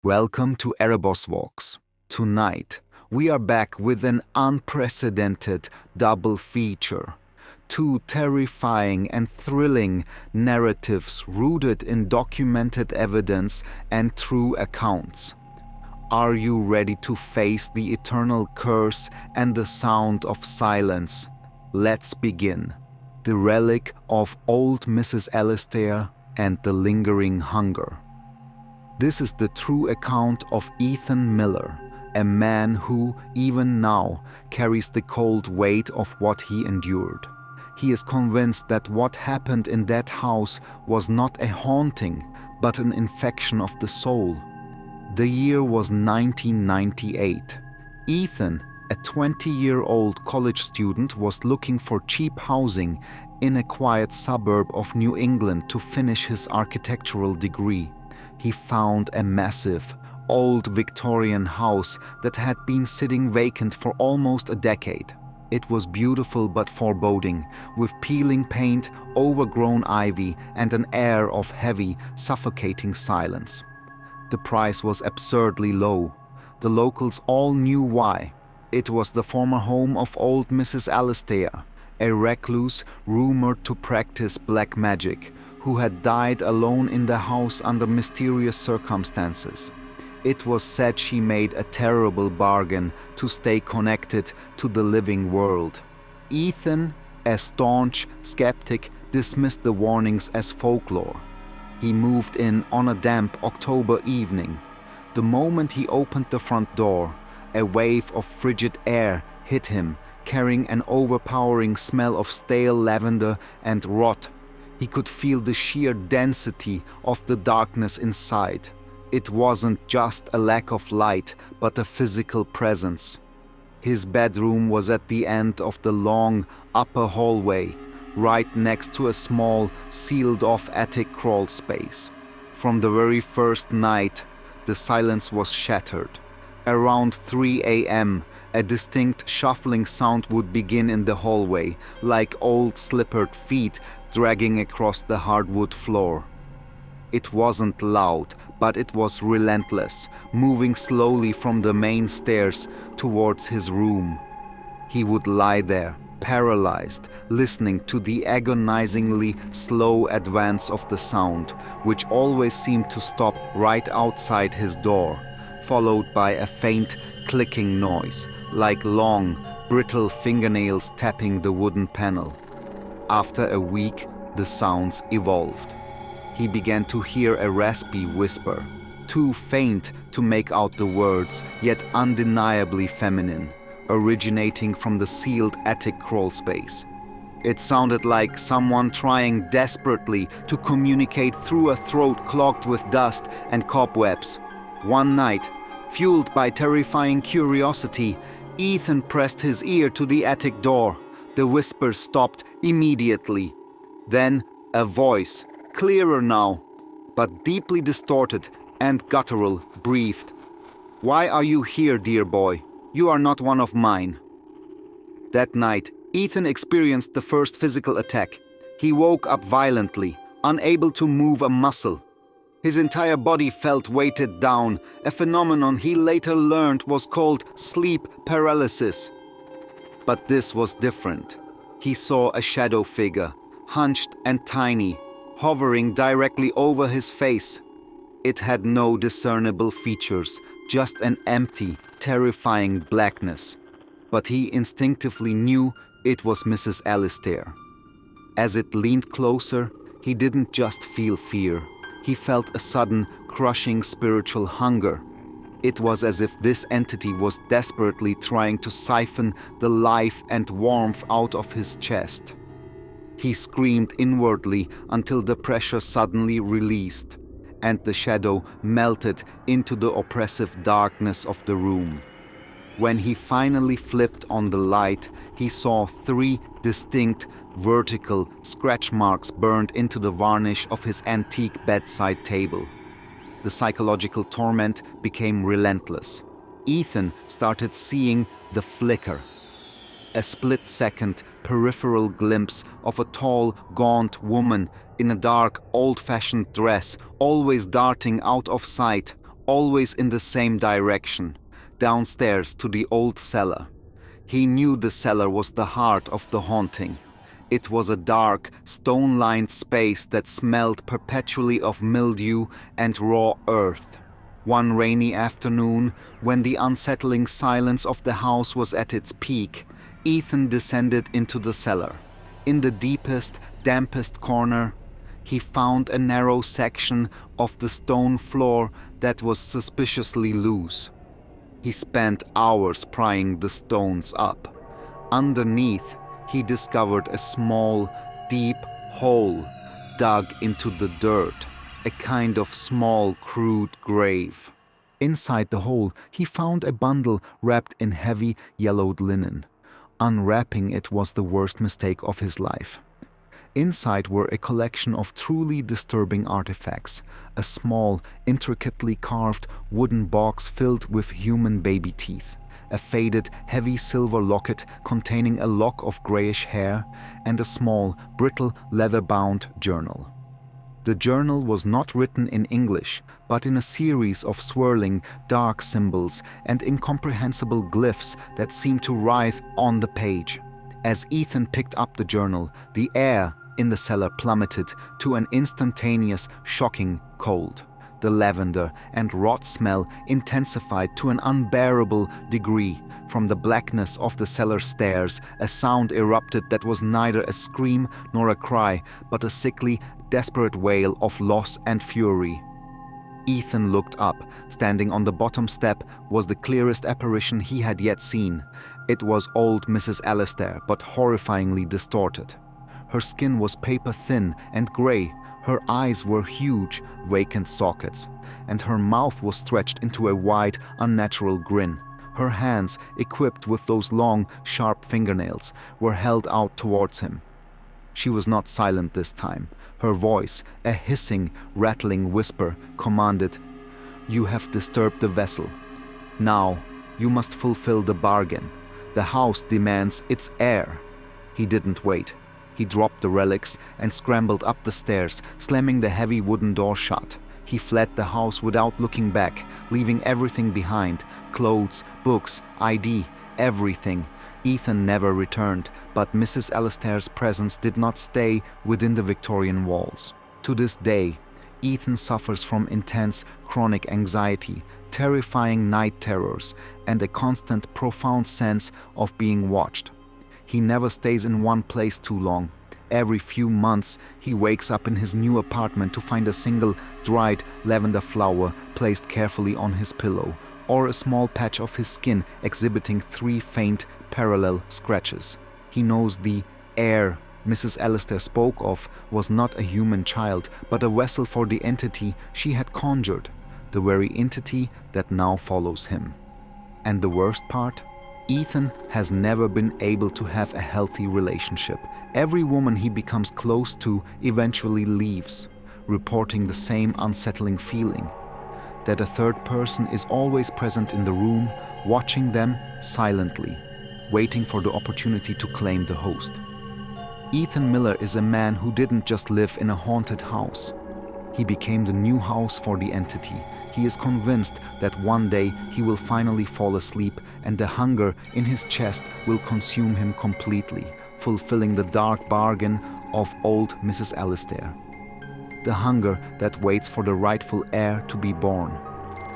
Welcome to Erebosvox. Tonight, we are back with an unprecedented double feature. Two terrifying and thrilling narratives rooted in documented evidence and true accounts. Are you ready to face the eternal curse and the sound of silence? Let's begin. The relic of old Mrs. Alistair and the lingering hunger. This is the true account of Ethan Miller, a man who, even now, carries the cold weight of what he endured. He is convinced that what happened in that house was not a haunting, but an infection of the soul. The year was 1998. Ethan, a 20-year-old college student, was looking for cheap housing in a quiet suburb of New England to finish his architectural degree. He found a massive, old Victorian house that had been sitting vacant for almost a decade. It was beautiful but foreboding, with peeling paint, overgrown ivy, and an air of heavy, suffocating silence. The price was absurdly low. The locals all knew why. It was the former home of old Mrs. Alistair, a recluse rumored to practice black magic, who had died alone in the house under mysterious circumstances. It was said she made a terrible bargain to stay connected to the living world. Ethan, a staunch skeptic, dismissed the warnings as folklore. He moved in on a damp October evening. The moment he opened the front door, a wave of frigid air hit him, carrying an overpowering smell of stale lavender and rot. He could feel the sheer density of the darkness inside. It wasn't just a lack of light, but a physical presence. His bedroom was at the end of the long upper hallway, right next to a small, sealed-off attic crawl space. From the very first night, the silence was shattered. Around 3 a.m., a distinct shuffling sound would begin in the hallway, like old slippered feet dragging across the hardwood floor. It wasn't loud, but it was relentless, moving slowly from the main stairs towards his room. He would lie there, paralyzed, listening to the agonizingly slow advance of the sound, which always seemed to stop right outside his door, followed by a faint clicking noise, like long, brittle fingernails tapping the wooden panel. After a week, the sounds evolved. He began to hear a raspy whisper, too faint to make out the words, yet undeniably feminine, originating from the sealed attic crawl space. It sounded like someone trying desperately to communicate through a throat clogged with dust and cobwebs. One night, fueled by terrifying curiosity, Ethan pressed his ear to the attic door. The whisper stopped immediately. Then a voice, clearer now, but deeply distorted and guttural, breathed, "Why are you here, dear boy? You are not one of mine." That night, Ethan experienced the first physical attack. He woke up violently, unable to move a muscle. His entire body felt weighted down, a phenomenon he later learned was called sleep paralysis. But this was different. He saw a shadow figure, hunched and tiny, hovering directly over his face. It had no discernible features, just an empty, terrifying blackness. But he instinctively knew it was Mrs. Alistair. As it leaned closer, he didn't just feel fear. He felt a sudden, crushing spiritual hunger. It was as if this entity was desperately trying to siphon the life and warmth out of his chest. He screamed inwardly until the pressure suddenly released, and the shadow melted into the oppressive darkness of the room. When he finally flipped on the light, he saw 3 distinct, vertical scratch marks burned into the varnish of his antique bedside table. The psychological torment became relentless. Ethan started seeing the flicker. A split-second peripheral glimpse of a tall, gaunt woman in a dark, old-fashioned dress, always darting out of sight, always in the same direction, downstairs to the old cellar. He knew the cellar was the heart of the haunting. It was a dark, stone-lined space that smelled perpetually of mildew and raw earth. One rainy afternoon, when the unsettling silence of the house was at its peak, Ethan descended into the cellar. In the deepest, dampest corner, he found a narrow section of the stone floor that was suspiciously loose. He spent hours prying the stones up. Underneath, he discovered a small, deep hole dug into the dirt, a kind of small, crude grave. Inside the hole, he found a bundle wrapped in heavy, yellowed linen. Unwrapping it was the worst mistake of his life. Inside were a collection of truly disturbing artifacts, a small, intricately carved wooden box filled with human baby teeth, a faded, heavy silver locket containing a lock of grayish hair, and a small, brittle, leather-bound journal. The journal was not written in English, but in a series of swirling, dark symbols and incomprehensible glyphs that seemed to writhe on the page. As Ethan picked up the journal, the air in the cellar plummeted to an instantaneous, shocking cold. The lavender and rot smell intensified to an unbearable degree. From the blackness of the cellar stairs, a sound erupted that was neither a scream nor a cry, but a sickly, desperate wail of loss and fury. Ethan looked up. Standing on the bottom step was the clearest apparition he had yet seen. It was old Mrs. Alistair, but horrifyingly distorted. Her skin was paper-thin and grey, her eyes were huge, vacant sockets, and her mouth was stretched into a wide, unnatural grin. Her hands, equipped with those long, sharp fingernails, were held out towards him. She was not silent this time. Her voice, a hissing, rattling whisper, commanded, "You have disturbed the vessel. Now, you must fulfill the bargain. The house demands its heir." He didn't wait. He dropped the relics and scrambled up the stairs, slamming the heavy wooden door shut. He fled the house without looking back, leaving everything behind: clothes, books, ID, everything. Ethan never returned, but Mrs. Alistair's presence did not stay within the Victorian walls. To this day, Ethan suffers from intense, chronic anxiety, terrifying night terrors, and a constant, profound sense of being watched. He never stays in one place too long. Every few months, he wakes up in his new apartment to find a single, dried lavender flower placed carefully on his pillow, or a small patch of his skin exhibiting 3 faint, parallel scratches. He knows the heir Mrs. Alistair spoke of was not a human child, but a vessel for the entity she had conjured, the very entity that now follows him. And the worst part? Ethan has never been able to have a healthy relationship. Every woman he becomes close to eventually leaves, reporting the same unsettling feeling, that a third person is always present in the room, watching them silently, waiting for the opportunity to claim the host. Ethan Miller is a man who didn't just live in a haunted house. He became the new house for the entity. He is convinced that one day he will finally fall asleep and the hunger in his chest will consume him completely, fulfilling the dark bargain of old Mrs. Alistair. The hunger that waits for the rightful heir to be born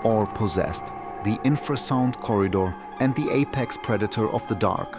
or possessed, the infrasound corridor and the apex predator of the dark.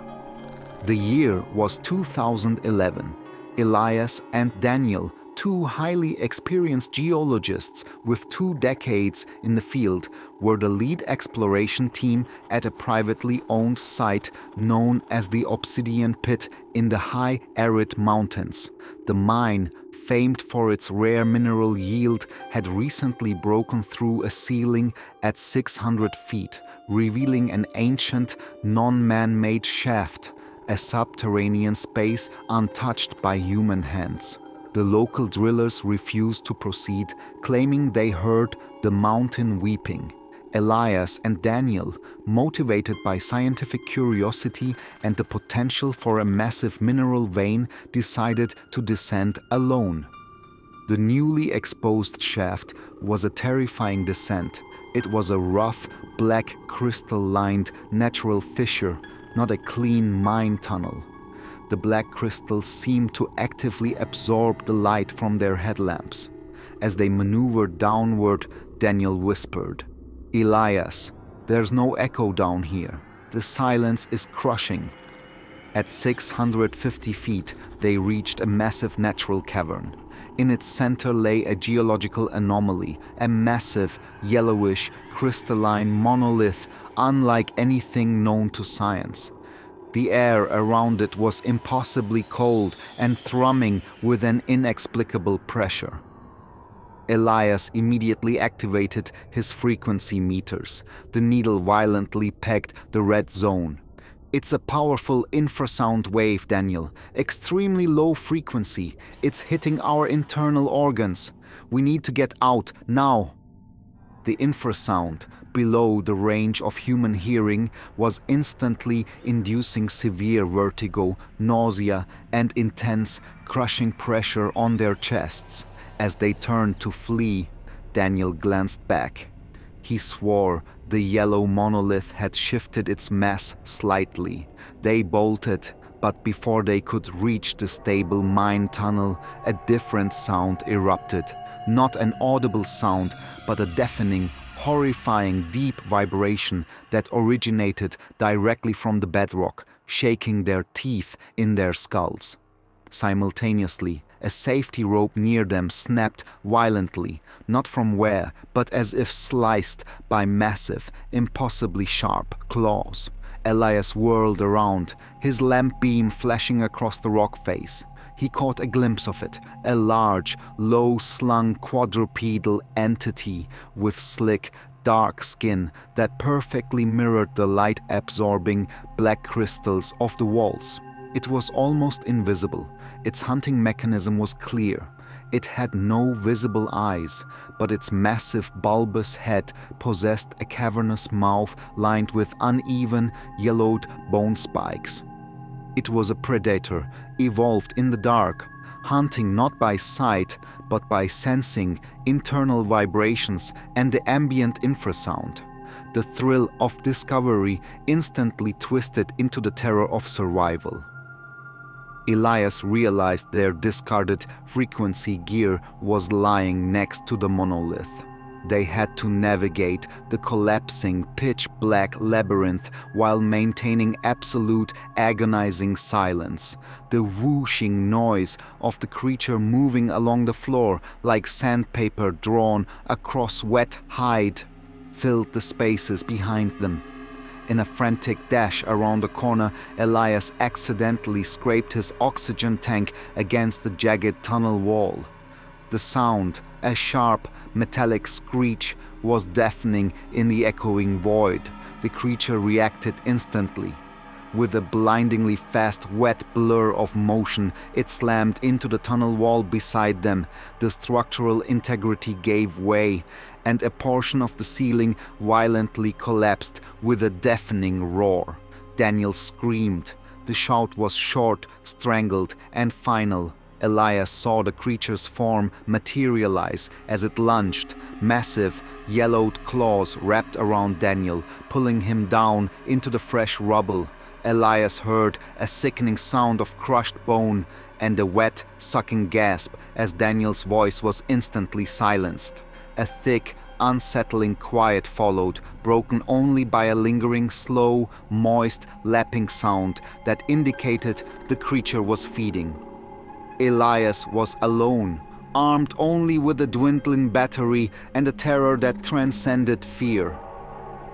The year was 2011. Elias and Daniel, 2 highly experienced geologists with 2 decades in the field, were the lead exploration team at a privately owned site known as the Obsidian Pit in the high arid mountains. The mine, famed for its rare mineral yield, had recently broken through a ceiling at 600 feet, revealing an ancient, non-man-made shaft, a subterranean space untouched by human hands. The local drillers refused to proceed, claiming they heard the mountain weeping. Elias and Daniel, motivated by scientific curiosity and the potential for a massive mineral vein, decided to descend alone. The newly exposed shaft was a terrifying descent, It was a rough, black, crystal-lined, natural fissure, not a clean mine tunnel. The black crystals seemed to actively absorb the light from their headlamps. As they maneuvered downward, Daniel whispered, "Elias, there's no echo down here. The silence is crushing." At 650 feet, they reached a massive natural cavern. In its center lay a geological anomaly, a massive, yellowish, crystalline monolith unlike anything known to science. The air around it was impossibly cold and thrumming with an inexplicable pressure. Elias immediately activated his frequency meters. The needle violently pegged the red zone. "It's a powerful infrasound wave, Daniel. Extremely low frequency. It's hitting our internal organs. We need to get out, now." The infrasound, below the range of human hearing, was instantly inducing severe vertigo, nausea, and intense, crushing pressure on their chests. As they turned to flee, Daniel glanced back. He swore the yellow monolith had shifted its mass slightly. They bolted, but before they could reach the stable mine tunnel, a different sound erupted. Not an audible sound, but a deafening, horrifying, deep vibration that originated directly from the bedrock, shaking their teeth in their skulls. Simultaneously, a safety rope near them snapped violently, not from where, but as if sliced by massive, impossibly sharp claws. Elias whirled around, his lamp beam flashing across the rock face. He caught a glimpse of it, a large, low-slung quadrupedal entity with slick, dark skin that perfectly mirrored the light-absorbing black crystals of the walls. It was almost invisible. Its hunting mechanism was clear. It had no visible eyes, but its massive bulbous head possessed a cavernous mouth lined with uneven, yellowed bone spikes. It was a predator, evolved in the dark, hunting not by sight, but by sensing internal vibrations and the ambient infrasound. The thrill of discovery instantly twisted into the terror of survival. Elias realized their discarded frequency gear was lying next to the monolith. They had to navigate the collapsing, pitch-black labyrinth while maintaining absolute, agonizing silence. The whooshing noise of the creature moving along the floor like sandpaper drawn across wet hide filled the spaces behind them. In a frantic dash around the corner, Elias accidentally scraped his oxygen tank against the jagged tunnel wall. The sound, a sharp, metallic screech, was deafening in the echoing void. The creature reacted instantly. With a blindingly fast, wet blur of motion, it slammed into the tunnel wall beside them. The structural integrity gave way, and a portion of the ceiling violently collapsed with a deafening roar. Daniel screamed. The shout was short, strangled, and final. Elias saw the creature's form materialize as it lunged, massive, yellowed claws wrapped around Daniel, pulling him down into the fresh rubble. Elias heard a sickening sound of crushed bone and a wet, sucking gasp as Daniel's voice was instantly silenced. A thick, unsettling quiet followed, broken only by a lingering, slow, moist, lapping sound that indicated the creature was feeding. Elias was alone, armed only with a dwindling battery and a terror that transcended fear.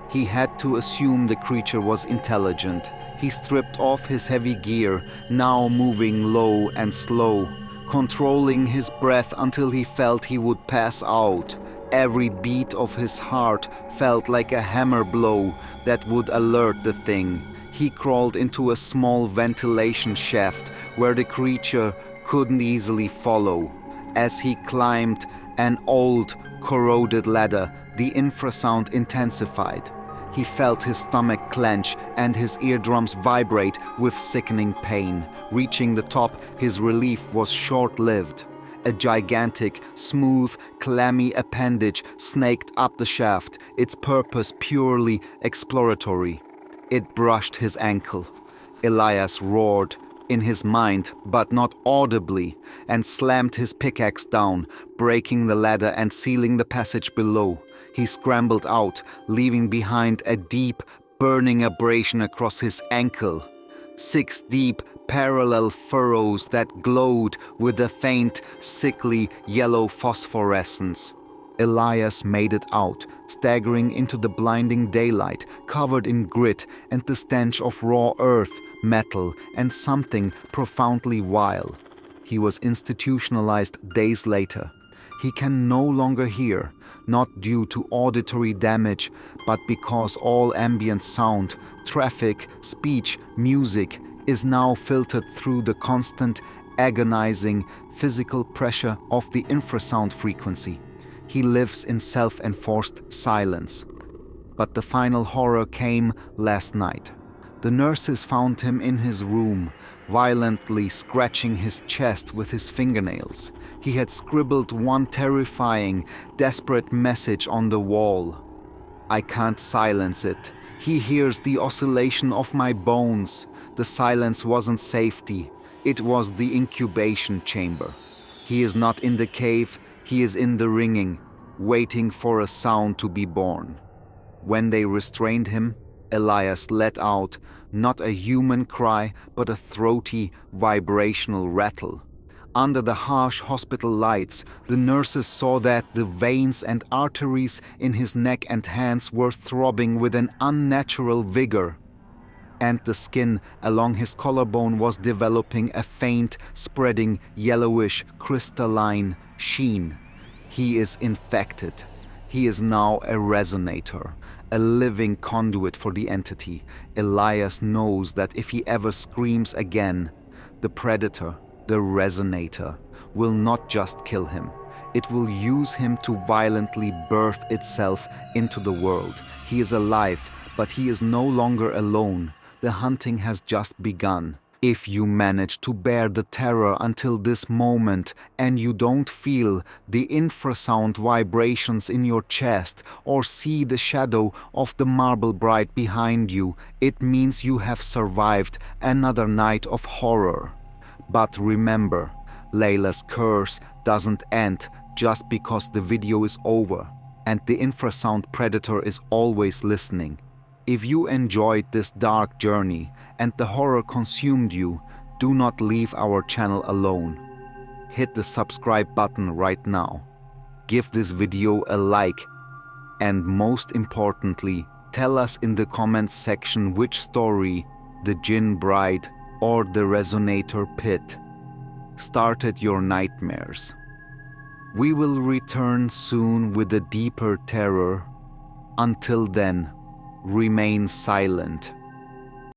He had to assume the creature was intelligent. He stripped off his heavy gear, now moving low and slow, controlling his breath until he felt he would pass out. Every beat of his heart felt like a hammer blow that would alert the thing. He crawled into a small ventilation shaft where the creature couldn't easily follow. As he climbed an old, corroded ladder, the infrasound intensified. He felt his stomach clench and his eardrums vibrate with sickening pain. Reaching the top, his relief was short-lived. A gigantic, smooth, clammy appendage snaked up the shaft, its purpose purely exploratory. It brushed his ankle. Elias roared, in his mind, but not audibly, and slammed his pickaxe down, breaking the ladder and sealing the passage below. He scrambled out, leaving behind a deep, burning abrasion across his ankle. 6 deep, parallel furrows that glowed with a faint, sickly yellow phosphorescence. Elias made it out, staggering into the blinding daylight, covered in grit and the stench of raw earth, metal, and something profoundly vile. He was institutionalized days later. He can no longer hear, not due to auditory damage, but because all ambient sound, traffic, speech, music is now filtered through the constant, agonizing, physical pressure of the infrasound frequency. He lives in self-enforced silence. But the final horror came last night. The nurses found him in his room, violently scratching his chest with his fingernails. He had scribbled one terrifying, desperate message on the wall. "I can't silence it. He hears the oscillation of my bones." The silence wasn't safety. It was the incubation chamber. He is not in the cave, he is in the ringing, waiting for a sound to be born. When they restrained him, Elias let out not a human cry, but a throaty, vibrational rattle. Under the harsh hospital lights, the nurses saw that the veins and arteries in his neck and hands were throbbing with an unnatural vigor, and the skin along his collarbone was developing a faint, spreading, yellowish, crystalline sheen. He is infected. He is now a resonator, a living conduit for the entity. Elias knows that if he ever screams again, the predator, the resonator, will not just kill him. It will use him to violently birth itself into the world. He is alive, but he is no longer alone. The hunting has just begun. If you manage to bear the terror until this moment and you don't feel the infrasound vibrations in your chest or see the shadow of the marble bride behind you, it means you have survived another night of horror. But remember, Leila's curse doesn't end just because the video is over, and the infrasound predator is always listening. If you enjoyed this dark journey and the horror consumed you, do not leave our channel alone. Hit the subscribe button right now. Give this video a like, and most importantly, tell us in the comments section which story, the Jinn bride or the resonator pit, started your nightmares. We will return soon with a deeper terror. Until then, remain silent.